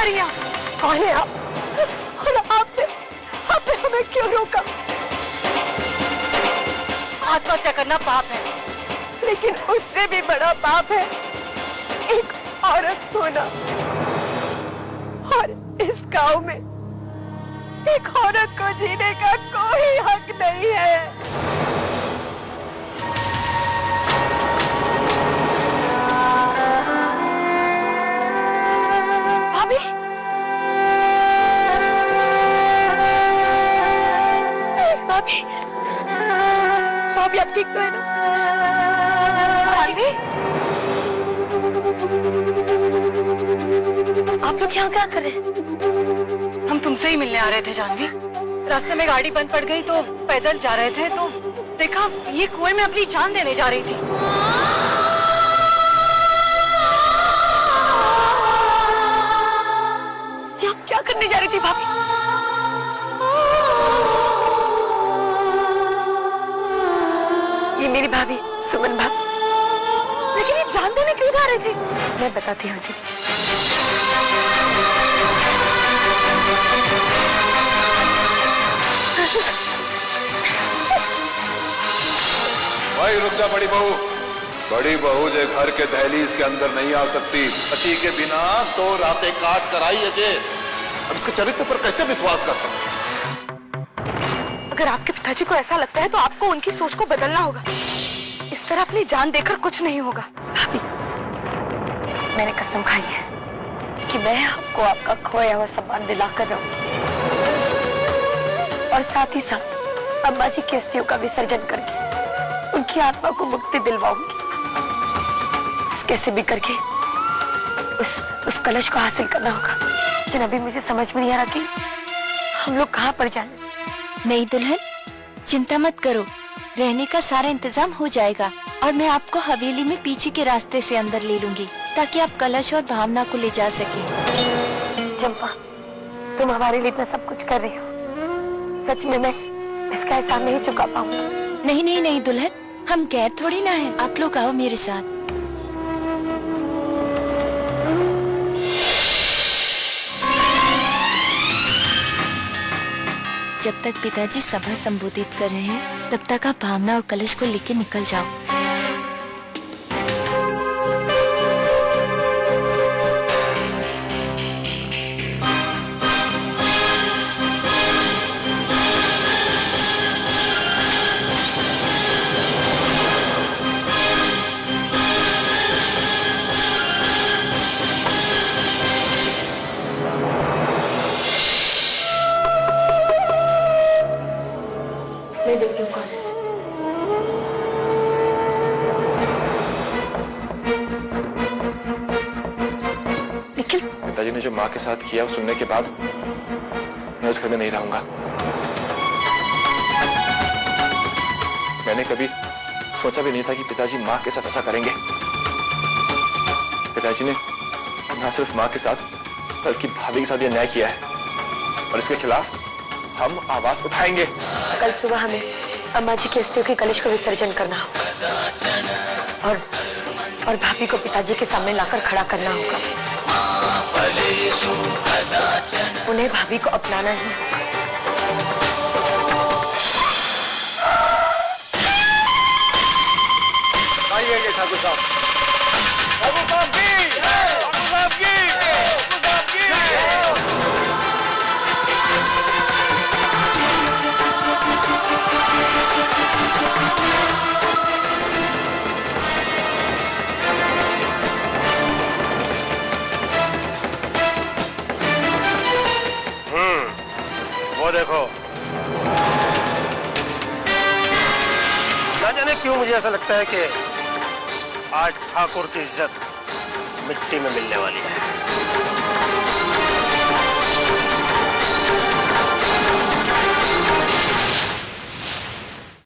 रही हैं? कौन है आप? और आपने हमें क्यों रोका? आत्महत्या करना पाप है, लेकिन उससे भी बड़ा पाप है एक औरत होना। और इस गांव में एक औरत को जीने का कोई हक नहीं है। भाभी, भाभी, भाभी आप ठीक तो है ना? भाभी, आप लोग यहाँ क्या कर रहे हैं? हम तुमसे ही मिलने आ रहे थे जानवी। रास्ते में गाड़ी बंद पड़ गई तो पैदल जा रहे थे तो देखा ये कुएं में अपनी जान देने जा रही थी। ये आप क्या करने जा रही थी भाभी? ये मेरी भाभी सुमन भाभी। लेकिन ये जान देने क्यों जा रही थी? मैं बताती हूँ दीदी। भाई रुक जा बड़ी बहू। बड़ी बहू जो घर के दहलीज के अंदर नहीं आ सकती। पति के बिना 2 रातें काट कर आई अजय। अब इसके चरित्र पर कैसे विश्वास कर सकते हैं? अगर आपके पिताजी को ऐसा लगता है तो आपको उनकी सोच को बदलना होगा। इस तरह अपनी जान देकर कुछ नहीं होगा। भाभी, मैंने कसम खाई है कि मैं आपको आपका खोया हुआ सम्मान दिलाकर रहूंगी और साथ ही साथ अम्मा जी की अस्थियों का विसर्जन करके उनकी आत्मा को मुक्ति दिलवाऊंगी। कैसे भी करके उस कलश को हासिल करना होगा। लेकिन अभी मुझे समझ में नहीं आ रहा कि हम लोग कहाँ पर जाएं। नहीं दुल्हन, चिंता मत करो, रहने का सारा इंतजाम हो जाएगा और मैं आपको हवेली में पीछे के रास्ते से अंदर ले लूंगी ताकि आप कलश और भावना को ले जा सके। चंपा, तुम हमारे लिए इतना सब कुछ कर रही हो, सच में मैं इसका एहसान नहीं चुका पाऊंगी। नहीं नहीं नहीं दुल्हन, हम कैद थोड़ी ना है, आप लोग आओ मेरे साथ। जब तक पिताजी सभा संबोधित कर रहे हैं तब तक आप भावना और कलश को लेकर निकल जाओ। मैं देखती हूँ कौन है। निखिल, पिताजी ने जो माँ के साथ किया वो सुनने के बाद मैं उस घर में नहीं रहूंगा। मैंने कभी सोचा भी नहीं था कि पिताजी माँ के साथ ऐसा करेंगे। पिताजी ने न सिर्फ माँ के साथ बल्कि भाभी के साथ ये अन्याय किया है और इसके खिलाफ हम आवाज उठाएंगे। कल सुबह हमें अम्मा जी की अस्थियों के कलश को विसर्जन करना होगा और भाभी को पिताजी के सामने लाकर खड़ा करना होगा। उन्हें भाभी को अपनाना ही होगा। आइए ठाकुर साहब। ठाकुर साहब की, ठाकुर साहब की, ठाकुर साहब की। वो देखो, ना जाने क्यों मुझे ऐसा लगता है कि आज ठाकुर की इज्जत मिट्टी में मिलने वाली है।